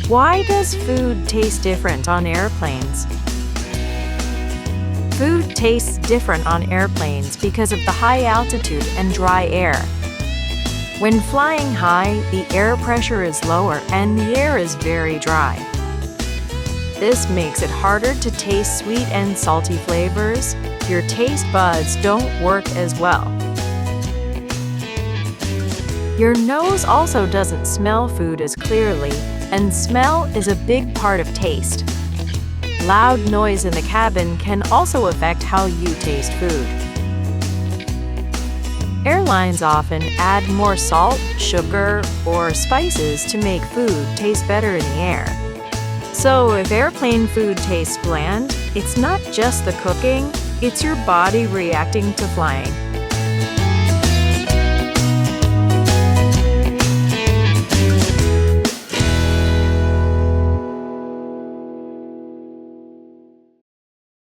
Why does food taste different on airplanes? Food tastes different on airplanes because of the high altitude and dry air. When flying high, the air pressure is lower and the air is very dry. This makes it harder to taste sweet and salty flavors. Your taste buds don't work as well. Your nose also doesn't smell food as clearly, and smell is a big part of taste. Loud noise in the cabin can also affect how you taste food. Airlines often add more salt, sugar, or spices to make food taste better in the air. So if airplane food tastes bland, it's not just the cooking, it's your body reacting to flying.